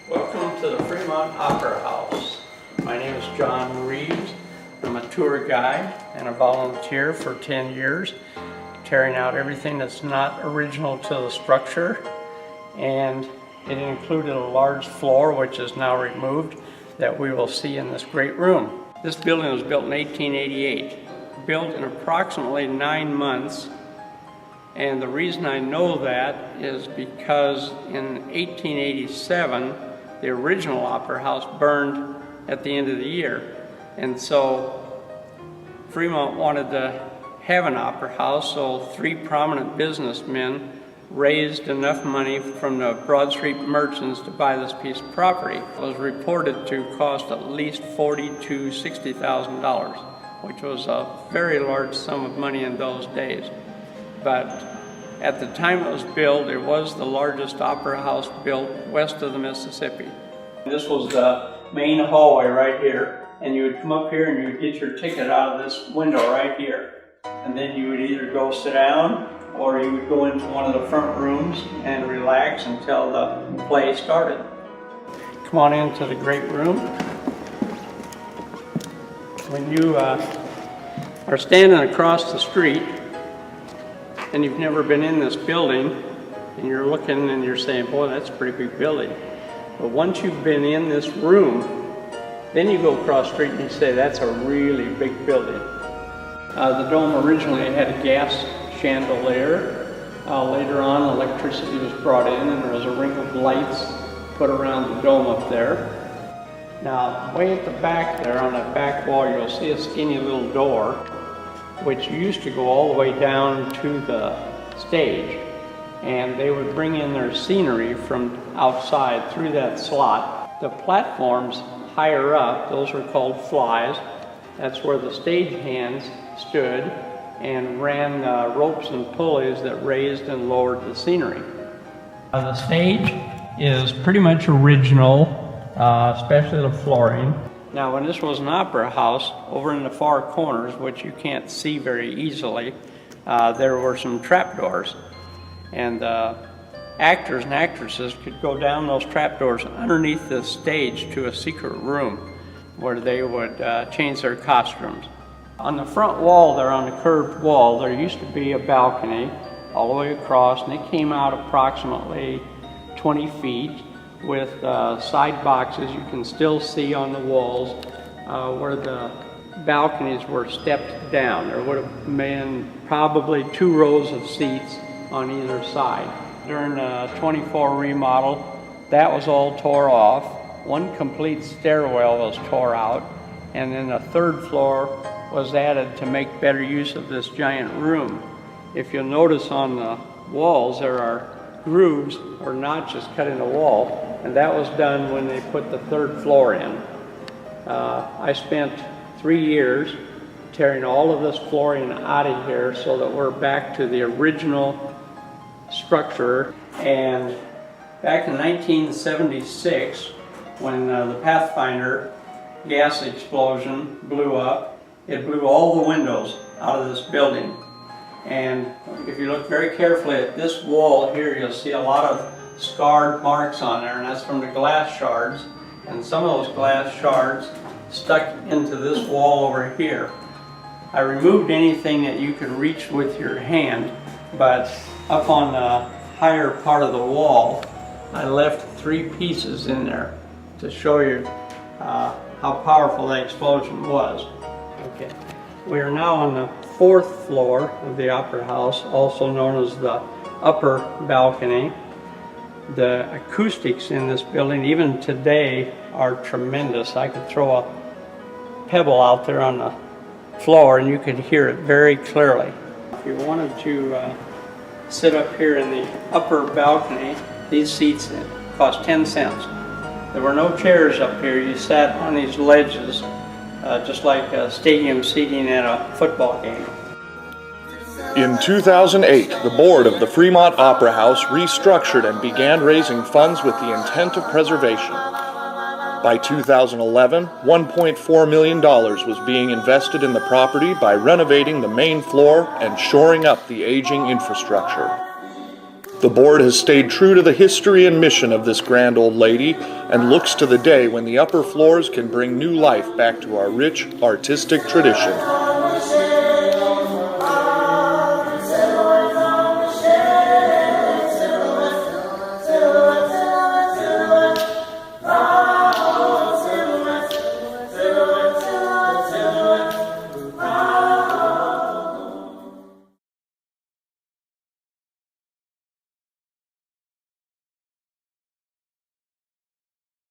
Welcome to the Fremont Opera House. My name is John Reeves. I'm a tour guide and a volunteer for 10 years, tearing out everything that's not original to the structure. And it included a large floor, which is now removed, that we will see in this great room. This building was built in 1888, built in approximately 9 months. And the reason I know that is because in 1887, the original Opera House burned at the end of the year. And so Fremont wanted to have an opera house, so 3 prominent businessmen raised enough money from the Broad Street merchants to buy this piece of property. It was reported to cost at least $40,000 to $60,000, which was a very large sum of money in those days. But at the time it was built, it was the largest opera house built west of the Mississippi. This was the main hallway right here, and you would come up here and you would get your ticket out of this window right here. And then you would either go sit down or you would go into one of the front rooms and relax until the play started. Come on into the great room. When you are standing across the street and you've never been in this building, and you're looking and you're saying, boy, that's a pretty big building. But once you've been in this room, then you go across the street and you say, that's a really big building. The dome originally had a gas chandelier. Later on, electricity was brought in and there was a ring of lights put around the dome up there. Now, way at the back there, on that back wall, you'll see a skinny little door, which used to go all the way down to the stage, and they would bring in their scenery from outside through that slot. The platforms higher up, those were called flies. That's where the stage hands stood and ran ropes and pulleys that raised and lowered the scenery. The stage is pretty much original, especially the flooring. Now, when this was an opera house, over in the far corners, which you can't see very easily, there were some trapdoors. And actors and actresses could go down those trapdoors underneath the stage to a secret room where they would change their costumes. On the front wall there, on the curved wall, there used to be a balcony all the way across, and it came out approximately 20 feet. With side boxes you can still see on the walls where the balconies were stepped down. There would have been probably 2 rows of seats on either side. During the 24 remodel, that was all tore off. 1 complete stairwell was tore out, and then a 3rd floor was added to make better use of this giant room. If you'll notice on the walls, there are grooves or notches cut in the wall, and that was done when they put the 3rd floor in. I spent 3 years tearing all of this flooring out of here so that we're back to the original structure. And back in 1976, when the Pathfinder gas explosion blew up, it blew all the windows out of this building. And if you look very carefully at this wall here, you'll see a lot of scarred marks on there, and that's from the glass shards. And some of those glass shards stuck into this wall over here. I removed anything that you could reach with your hand, but up on the higher part of the wall, I left 3 pieces in there to show you how powerful that explosion was. Okay. We are now on the 4th floor of the Opera House, also known as the upper balcony. The acoustics in this building, even today, are tremendous. I could throw a pebble out there on the floor and you could hear it very clearly. If you wanted to sit up here in the upper balcony, these seats cost 10 cents. There were no chairs up here. You sat on these ledges, just like stadium seating at a football game. In 2008, the board of the Fremont Opera House restructured and began raising funds with the intent of preservation. By 2011, $1.4 million was being invested in the property by renovating the main floor and shoring up the aging infrastructure. The board has stayed true to the history and mission of this grand old lady and looks to the day when the upper floors can bring new life back to our rich artistic tradition.